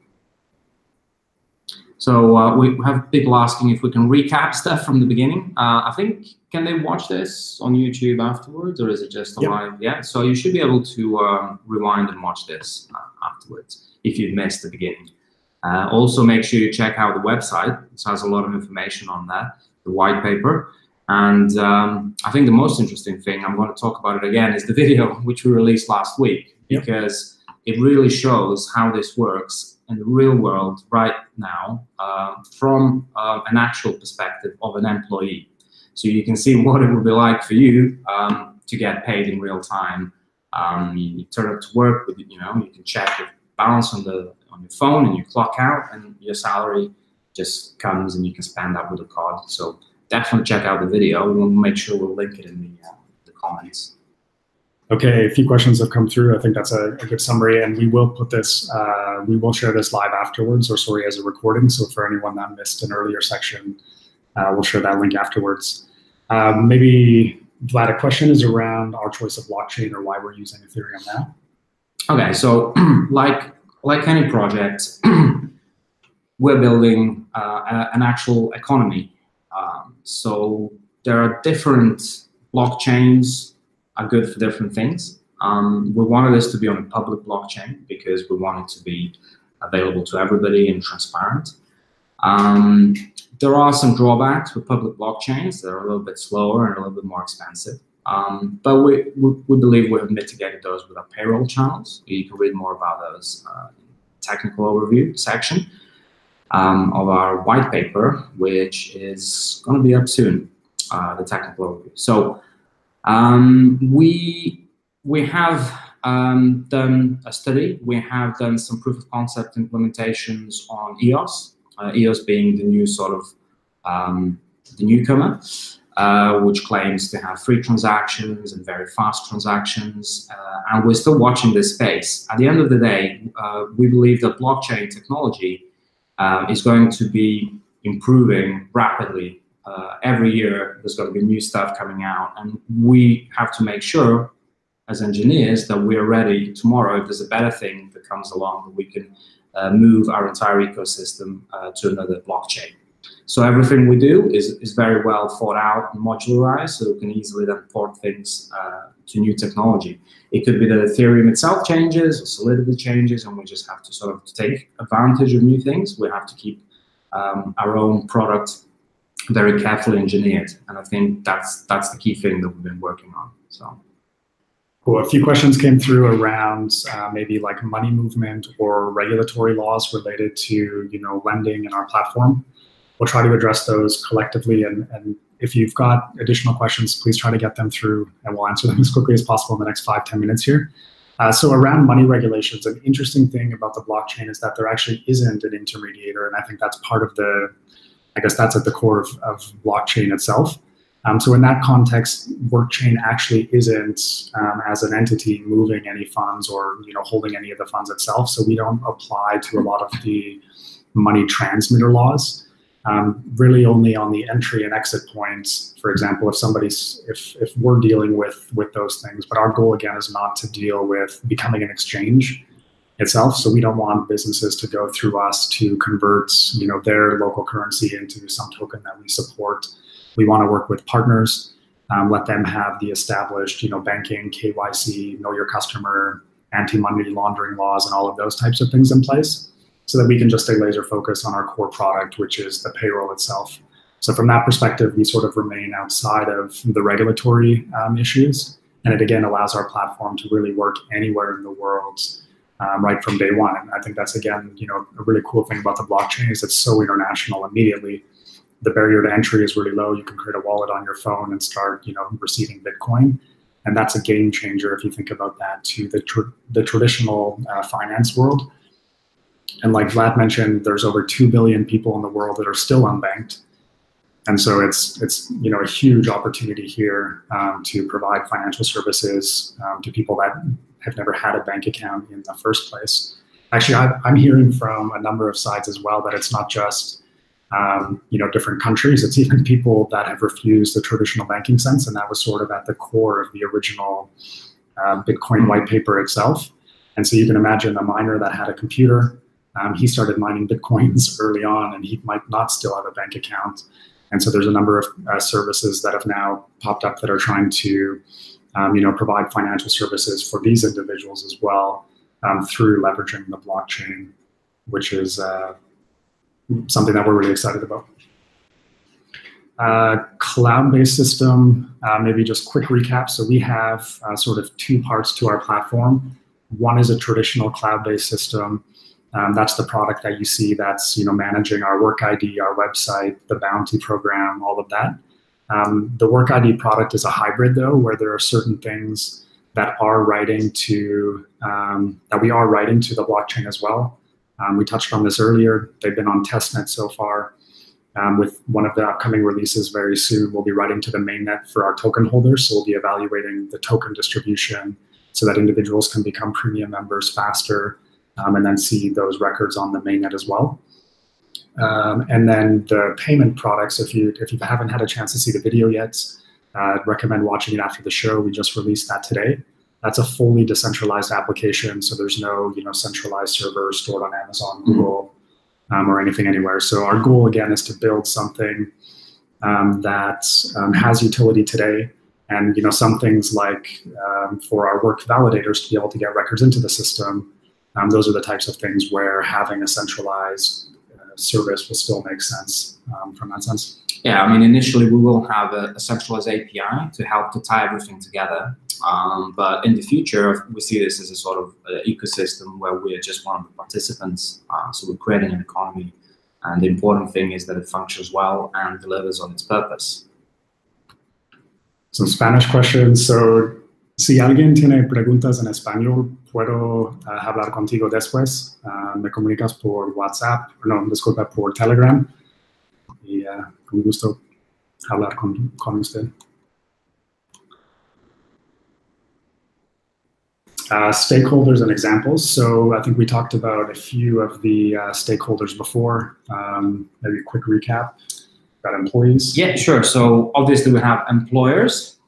So we have people asking if we can recap stuff from the beginning. I think, can they watch this on YouTube afterwards, or is it just a live? Yeah, so you should be able to rewind and watch this afterwards if you've missed the beginning. Also, make sure you check out the website. It has a lot of information on that, the white paper. And I think the most interesting thing, I'm going to talk about it again, is the video which we released last week, because it really shows how this works in the real world right now from an actual perspective of an employee. So you can see what it would be like for you to get paid in real time. You turn up to work with, you can check your balance on your phone and you clock out and your salary just comes and you can spend that with a card. So definitely check out the video. We'll make sure we'll link it in the comments. Okay, a few questions have come through. I think that's a good summary, and we will put this, we will share this live afterwards, or sorry, as a recording. So for anyone that missed an earlier section, we'll share that link afterwards. Maybe, Vlad, a question is around our choice of blockchain or why we're using Ethereum now. Okay, so like any project, we're building an actual economy. So there are different blockchains are good for different things. We wanted this to be on a public blockchain because we want it to be available to everybody and transparent. There are some drawbacks with public blockchains. They're a little bit slower and a little bit more expensive. But we believe we have mitigated those with our payroll channels. You can read more about those in the technical overview section of our white paper, which is going to be up soon, the technical overview. So we have done a study. We have done some proof of concept implementations on EOS. EOS being the new sort of the newcomer, which claims to have free transactions and very fast transactions, and we're still watching this space. At the end of the day, we believe that blockchain technology is going to be improving rapidly. Every year, there's going to be new stuff coming out, and we have to make sure, as engineers, that we are ready tomorrow. If there's a better thing that comes along, that we can move our entire ecosystem to another blockchain. So everything we do is very well thought out and modularized, so we can easily then port things to new technology. It could be that Ethereum itself changes or Solidity changes, and we just have to sort of take advantage of new things. We have to keep our own product very carefully engineered, and I think that's the key thing that we've been working on. So. Cool. A few questions came through around maybe like money movement or regulatory laws related to lending in our platform. We'll try to address those collectively, and if you've got additional questions, please try to get them through, and we'll answer them as quickly as possible in the next 5-10 minutes here. So around money regulations, an interesting thing about the blockchain is that there actually isn't an intermediator, and I think that's part of that's at the core of blockchain itself. So in that context, Workchain actually isn't, as an entity, moving any funds or holding any of the funds itself. So we don't apply to a lot of the money transmitter laws. Really only on the entry and exit points. For example, if we're dealing with those things, but our goal again is not to deal with becoming an exchange itself. So we don't want businesses to go through us to convert their local currency into some token that we support. We want to work with partners, let them have the established banking, KYC, know your customer, anti-money laundering laws, and all of those types of things in place, so that we can just stay laser focused on our core product, which is the payroll itself. So from that perspective, we sort of remain outside of the regulatory issues, and it again allows our platform to really work anywhere in the world. Right from day one. And I think that's, again, a really cool thing about the blockchain is it's so international immediately. The barrier to entry is really low. You can create a wallet on your phone and start, receiving Bitcoin. And that's a game changer if you think about that to the traditional finance world. And like Vlad mentioned, there's over 2 billion people in the world that are still unbanked. And so it's a huge opportunity here to provide financial services to people that have never had a bank account in the first place. Actually, I'm hearing from a number of sides as well that it's not just different countries. It's even people that have refused the traditional banking sense, and that was sort of at the core of the original Bitcoin white paper itself. And so you can imagine a miner that had a computer. He started mining Bitcoins early on, and he might not still have a bank account. And so there's a number of services that have now popped up that are trying to provide financial services for these individuals as well through leveraging the blockchain, which is something that we're really excited about. Cloud-based system, maybe just quick recap. So we have sort of two parts to our platform. One is a traditional cloud-based system. That's the product that you see that's managing our Work ID, our website, the bounty program, all of that. The Work ID product is a hybrid, though, where there are certain things that we are writing to the blockchain as well. We touched on this earlier. They've been on testnet so far. With one of the upcoming releases very soon, we'll be writing to the mainnet for our token holders. So we'll be evaluating the token distribution so that individuals can become premium members faster and then see those records on the mainnet as well. And then the payment products, if you haven't had a chance to see the video yet, I'd recommend watching it after the show. We just released that today. That's a fully decentralized application, so there's no centralized server stored on Amazon, Google, or anything anywhere. So our goal again is to build something that has utility today, And some things like for our work validators to be able to get records into the system, those are the types of things where having a centralized service will still make sense from that sense. Yeah, I mean, initially we will have a centralized API to help to tie everything together. But in the future, we see this as a sort of ecosystem where we're just one of the participants. So we're creating an economy. And the important thing is that it functions well and delivers on its purpose. Some Spanish questions. So, si alguien tiene preguntas en español, puedo hablar contigo después. Me comunicas por WhatsApp, no, disculpa, por Telegram. Y con gusto hablar con usted. Stakeholders and examples. So I think we talked about a few of the stakeholders before. Maybe a quick recap. Got employees. Yeah, sure. So obviously we have employers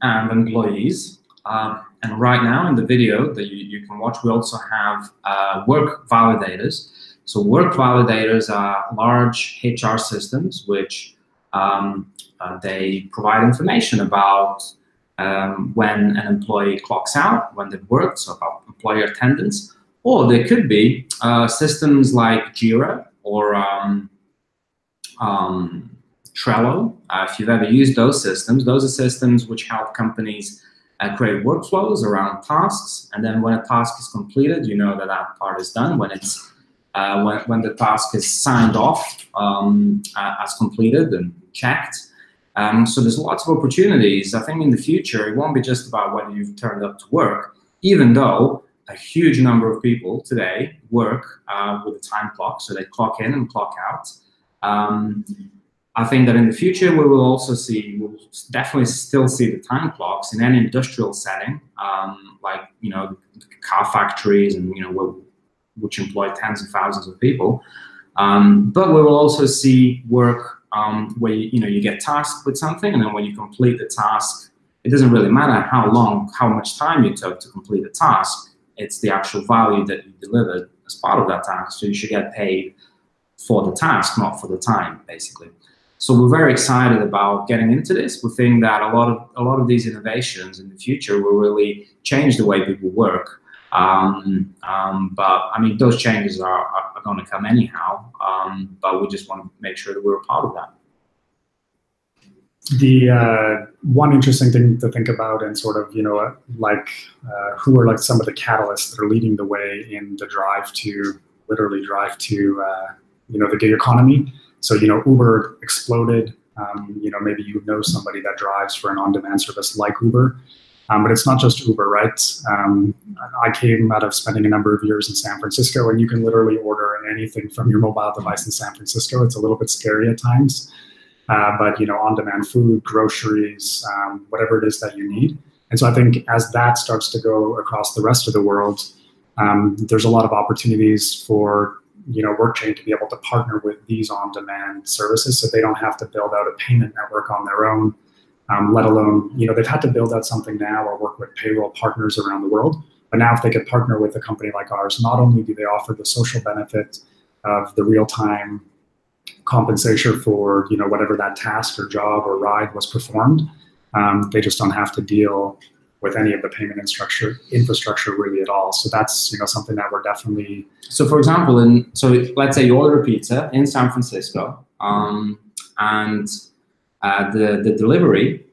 and employees. And right now in the video that you can watch, we also have work validators. So work validators are large HR systems which they provide information about when an employee clocks out, when they've worked, so about employee attendance. Or there could be systems like Jira or Trello. If you've ever used those are systems which help companies create workflows around tasks. And then when a task is completed, you know that that part is done. When it's when the task is signed off as completed and checked. So there's lots of opportunities. I think in the future, it won't be just about whether you've turned up to work, even though a huge number of people today work with a time clock, so they clock in and clock out. I think that in the future, we will also see, we'll definitely still see the time clocks in any industrial setting, like, car factories and, which employ tens of thousands of people. But we will also see work where you get tasked with something, and then when you complete the task, it doesn't really matter how much time you took to complete the task. It's the actual value that you delivered as part of that task. So you should get paid for the task, not for the time, basically. So we're very excited about getting into this. We think that a lot of these innovations in the future will really change the way people work. But I mean, those changes are going to come anyhow. But we just want to make sure that we're a part of that. The one interesting thing to think about, and sort of, who are like some of the catalysts that are leading the way in the drive to the gig economy. So, Uber exploded. Maybe you know somebody that drives for an on-demand service like Uber. But it's not just Uber, right? I came out of spending a number of years in San Francisco, and you can literally order anything from your mobile device in San Francisco. It's a little bit scary at times. But, on-demand food, groceries, whatever it is that you need. And so I think as that starts to go across the rest of the world, there's a lot of opportunities for WorkChain to be able to partner with these on-demand services, so they don't have to build out a payment network on their own, let alone, they've had to build out something now or work with payroll partners around the world. But now if they could partner with a company like ours, not only do they offer the social benefit of the real-time compensation for, whatever that task or job or ride was performed, they just don't have to deal with any of the payment infrastructure really at all. So that's something that we're definitely. So for example, let's say you order a pizza in San Francisco, and the delivery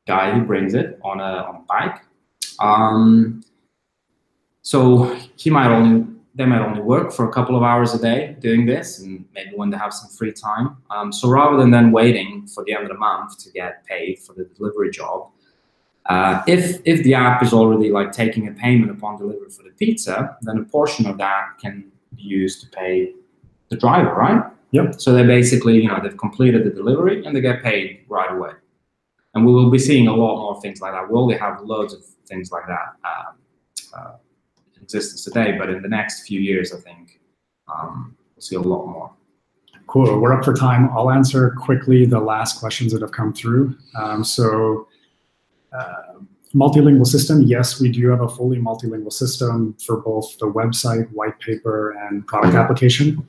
guy who brings it on a bike. So they might only work for a couple of hours a day doing this, and maybe when they have some free time. So rather than then waiting for the end of the month to get paid for the delivery job, if the app is already like taking a payment upon delivery for the pizza, then a portion of that can be used to pay the driver, right? Yep. So they basically, they've completed the delivery and they get paid right away. And we will be seeing a lot more things like that. We already have loads of things like that in existence today, but in the next few years, I think we'll see a lot more. Cool. We're up for time. I'll answer quickly the last questions that have come through. Multilingual system, yes, we do have a fully multilingual system for both the website, white paper, and product application.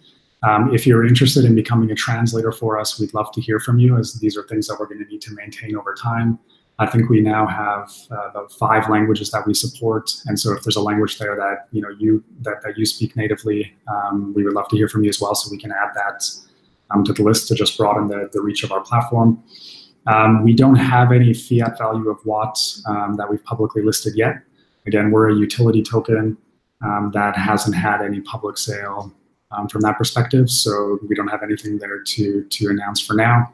If you're interested in becoming a translator for us, we'd love to hear from you, as these are things that we're going to need to maintain over time. I think we now have about 5 languages that we support, and so if there's a language there that you speak natively, we would love to hear from you as well, so we can add that to the list to just broaden the reach of our platform. We don't have any fiat value of watt that we've publicly listed yet. Again, we're a utility token that hasn't had any public sale from that perspective, so we don't have anything there to announce for now.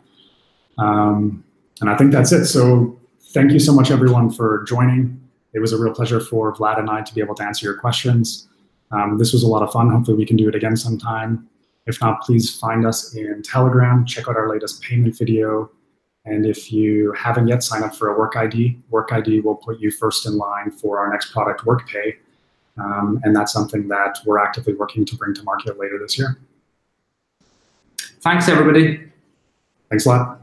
And I think that's it. So thank you so much, everyone, for joining. It was a real pleasure for Vlad and I to be able to answer your questions. This was a lot of fun. Hopefully we can do it again sometime. If not, please find us in Telegram, check out our latest payment video. And if you haven't yet signed up for a Work ID will put you first in line for our next product, WorkPay. And that's something that we're actively working to bring to market later this year. Thanks, everybody. Thanks a lot.